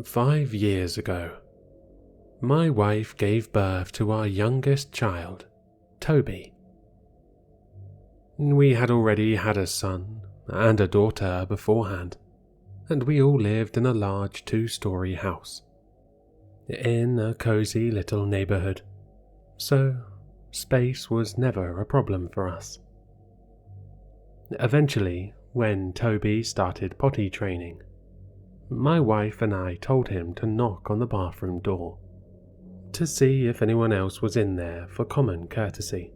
5 years ago, my wife gave birth to our youngest child, Toby. We had already had a son and a daughter beforehand, and we all lived in a large 2-story house, in a cozy little neighborhood, so space was never a problem for us. Eventually, when Toby started potty training, my wife and I told him to knock on the bathroom door to see if anyone else was in there for common courtesy.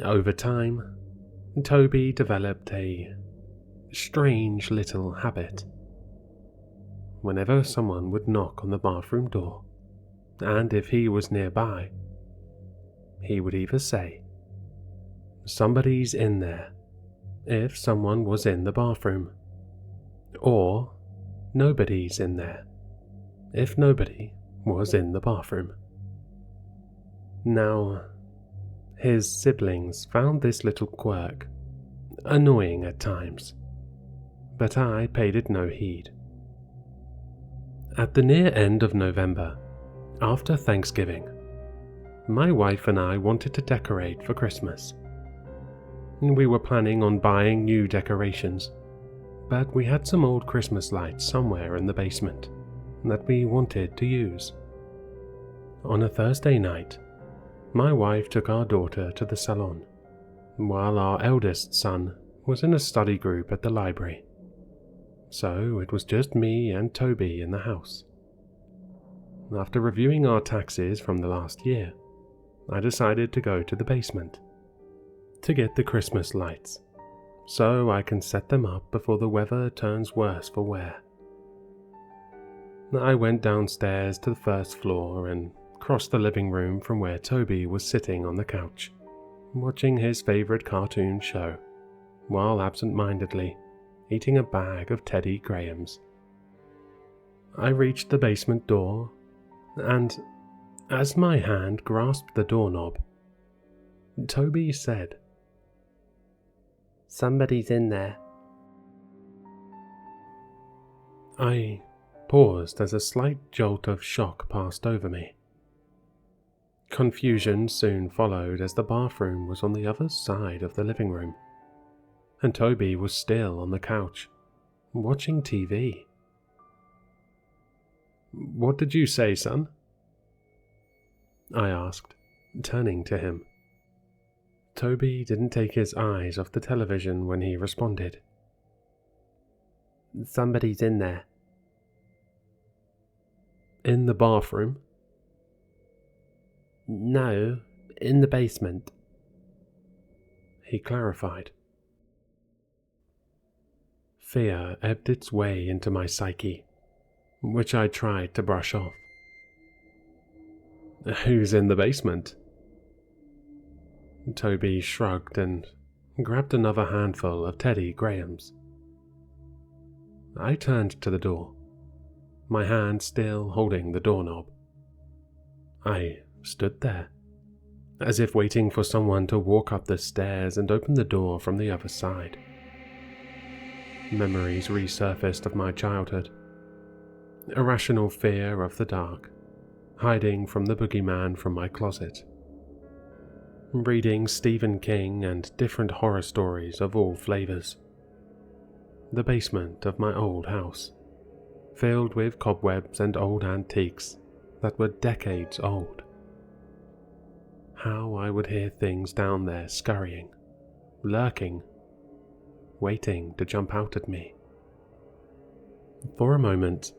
Over time, Toby developed a strange little habit. Whenever someone would knock on the bathroom door, and if he was nearby, he would either say, "Somebody's in there," if someone was in the bathroom, or "Nobody's in there," if nobody was in the bathroom. Now, his siblings found this little quirk annoying at times, but I paid it no heed. At the near end of November, after Thanksgiving, my wife and I wanted to decorate for Christmas. We were planning on buying new decorations, but we had some old Christmas lights somewhere in the basement that we wanted to use. On a Thursday night, my wife took our daughter to the salon, while our eldest son was in a study group at the library. So it was just me and Toby in the house. After reviewing our taxes from the last year, I decided to go to the basement to get the Christmas lights, so I can set them up before the weather turns worse for wear. I went downstairs to the first floor and crossed the living room from where Toby was sitting on the couch, watching his favorite cartoon show, while absent-mindedly eating a bag of Teddy Grahams. I reached the basement door, and as my hand grasped the doorknob, Toby said, "Somebody's in there." I paused as a slight jolt of shock passed over me. Confusion soon followed as the bathroom was on the other side of the living room, and Toby was still on the couch, watching TV. "What did you say, son?" I asked, turning to him. Toby didn't take his eyes off the television when he responded. "Somebody's in there." "In the bathroom?" "No, in the basement," he clarified. Fear ebbed its way into my psyche, which I tried to brush off. "Who's in the basement?" Toby shrugged and grabbed another handful of Teddy Grahams. I turned to the door, my hand still holding the doorknob. I stood there, as if waiting for someone to walk up the stairs and open the door from the other side. Memories resurfaced of my childhood. Irrational fear of the dark, hiding from the boogeyman from my closet. Reading Stephen King and different horror stories of all flavors. The basement of my old house, filled with cobwebs and old antiques that were decades old. How I would hear things down there scurrying, lurking, waiting to jump out at me. For a moment,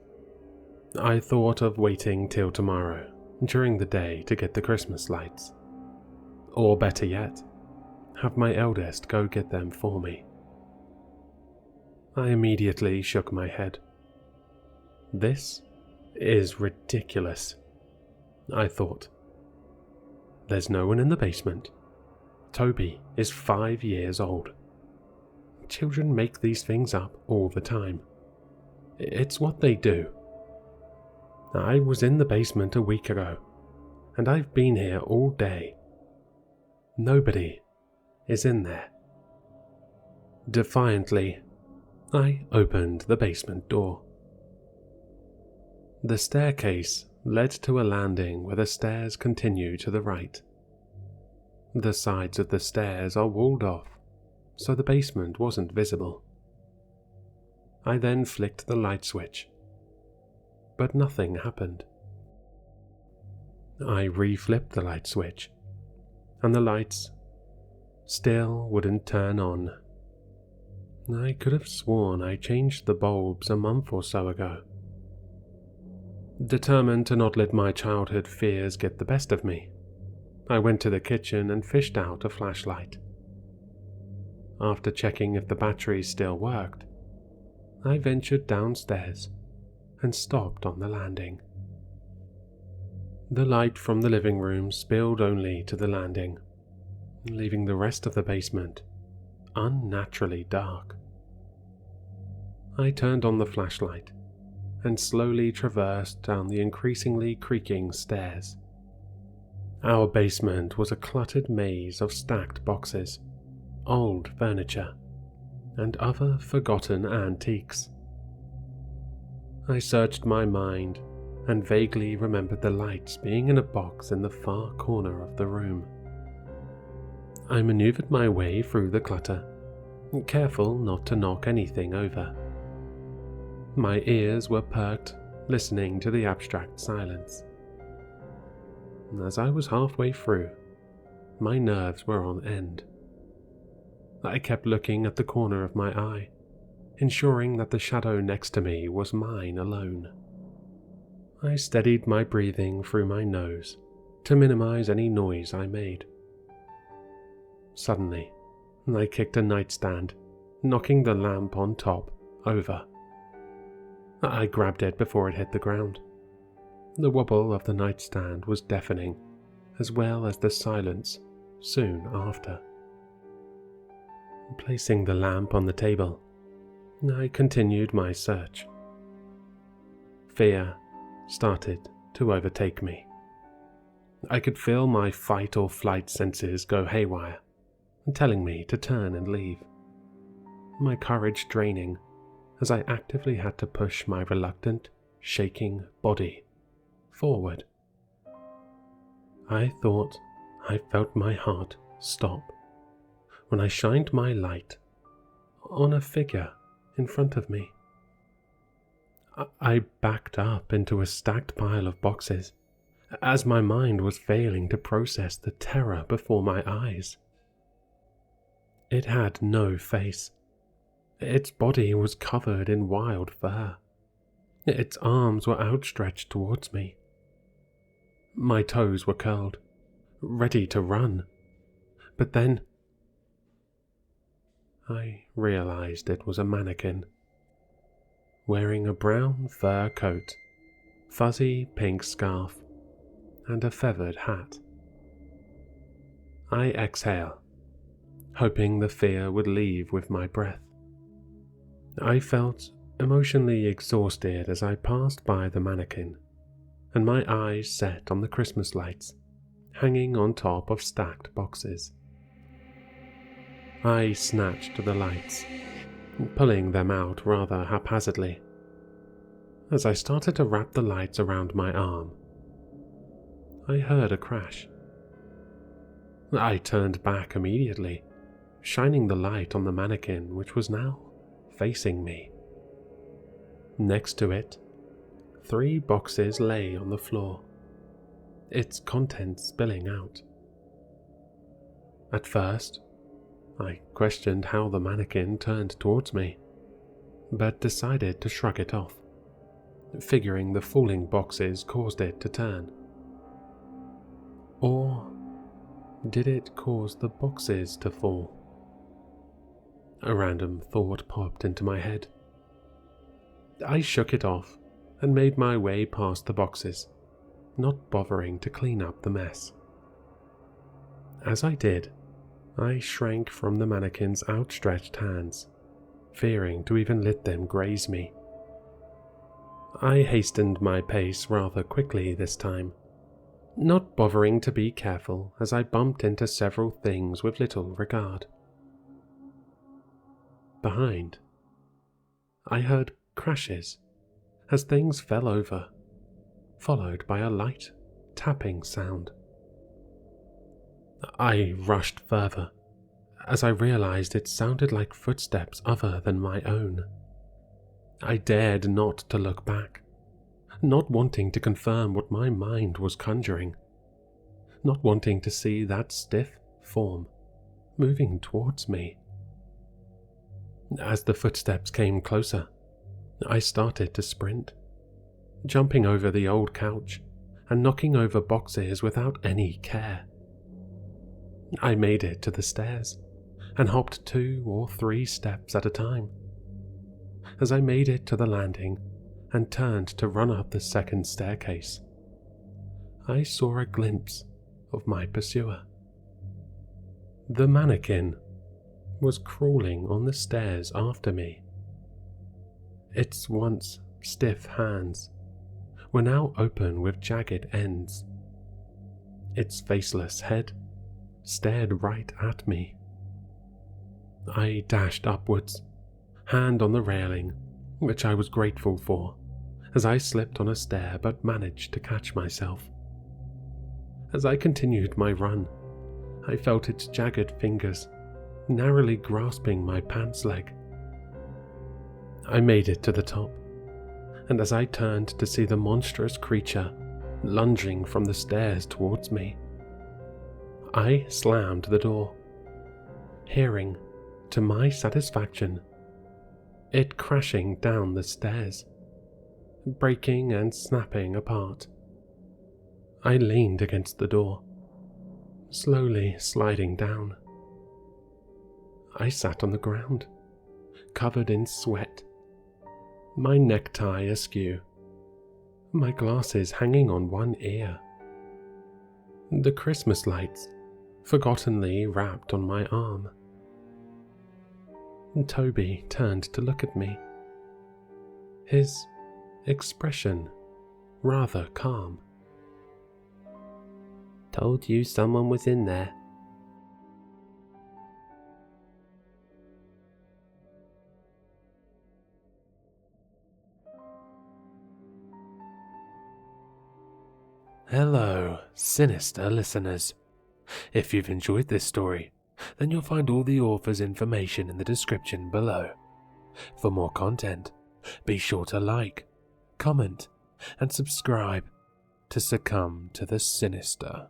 I thought of waiting till tomorrow during the day to get the Christmas lights. Or better yet, have my eldest go get them for me. I immediately shook my head. This is ridiculous, I thought. There's no one in the basement. Toby is 5 years old. Children make these things up all the time. It's what they do. I was in the basement a week ago, and I've been here all day. Nobody is in there. Defiantly, I opened the basement door. The staircase led to a landing where the stairs continue to the right. The sides of the stairs are walled off, so the basement wasn't visible. I then flicked the light switch, but nothing happened. I re-flipped the light switch, and the lights still wouldn't turn on. I could have sworn I changed the bulbs a month or so ago. Determined to not let my childhood fears get the best of me, I went to the kitchen and fished out a flashlight. After checking if the battery still worked, I ventured downstairs and stopped on the landing. The light from the living room spilled only to the landing, leaving the rest of the basement unnaturally dark. I turned on the flashlight and slowly traversed down the increasingly creaking stairs. Our basement was a cluttered maze of stacked boxes, old furniture, and other forgotten antiques. I searched my mind and vaguely remembered the lights being in a box in the far corner of the room. I maneuvered my way through the clutter, careful not to knock anything over. My ears were perked, listening to the abstract silence. As I was halfway through, my nerves were on end. I kept looking at the corner of my eye, ensuring that the shadow next to me was mine alone. I steadied my breathing through my nose to minimize any noise I made. Suddenly, I kicked a nightstand, knocking the lamp on top over. I grabbed it before it hit the ground. The wobble of the nightstand was deafening, as well as the silence soon after. Placing the lamp on the table, I continued my search. Fear started to overtake me. I could feel my fight or flight senses go haywire, telling me to turn and leave. My courage draining as I actively had to push my reluctant, shaking body forward. I thought I felt my heart stop when I shined my light on a figure in front of me. I backed up into a stacked pile of boxes as my mind was failing to process the terror before my eyes. It had no face. Its body was covered in wild fur. Its arms were outstretched towards me. My toes were curled, ready to run. But then I realized it was a mannequin, wearing a brown fur coat, fuzzy pink scarf, and a feathered hat. I exhale, hoping the fear would leave with my breath. I felt emotionally exhausted as I passed by the mannequin, and my eyes set on the Christmas lights hanging on top of stacked boxes. I snatched the lights, pulling them out rather haphazardly. As I started to wrap the lights around my arm, I heard a crash. I turned back immediately, shining the light on the mannequin, which was now facing me. Next to it, 3 boxes lay on the floor, its contents spilling out. At first, I questioned how the mannequin turned towards me, but decided to shrug it off, figuring the falling boxes caused it to turn. Or did it cause the boxes to fall? A random thought popped into my head. I shook it off and made my way past the boxes, not bothering to clean up the mess. As I did, I shrank from the mannequin's outstretched hands, fearing to even let them graze me. I hastened my pace rather quickly this time, not bothering to be careful as I bumped into several things with little regard. Behind, I heard crashes as things fell over followed by a light tapping sound. I rushed further, as I realized it sounded like footsteps other than my own. I dared not to look back, not wanting to confirm what my mind was conjuring, not wanting to see that stiff form moving towards me. As the footsteps came closer, I started to sprint, jumping over the old couch and knocking over boxes without any care. I made it to the stairs and hopped 2 or 3 steps at a time. As I made it to the landing and turned to run up the second staircase, I saw a glimpse of my pursuer. The mannequin was crawling on the stairs after me. Its once stiff hands were now open with jagged ends. Its faceless head stared right at me. I dashed upwards, hand on the railing, which I was grateful for, as I slipped on a stair but managed to catch myself. As I continued my run, I felt its jagged fingers narrowly grasping my pants leg. I made it to the top, and as I turned to see the monstrous creature lunging from the stairs towards me, I slammed the door, hearing, to my satisfaction, it crashing down the stairs, breaking and snapping apart. I leaned against the door, slowly sliding down. I sat on the ground, covered in sweat, my necktie askew, my glasses hanging on one ear. The Christmas lights forgottenly wrapped on my arm. Toby turned to look at me, his expression rather calm. Told you someone was in there. Hello, Sinister listeners. If you've enjoyed this story, then you'll find all the author's information in the description below. For more content, be sure to like, comment, and subscribe to succumb to the sinister.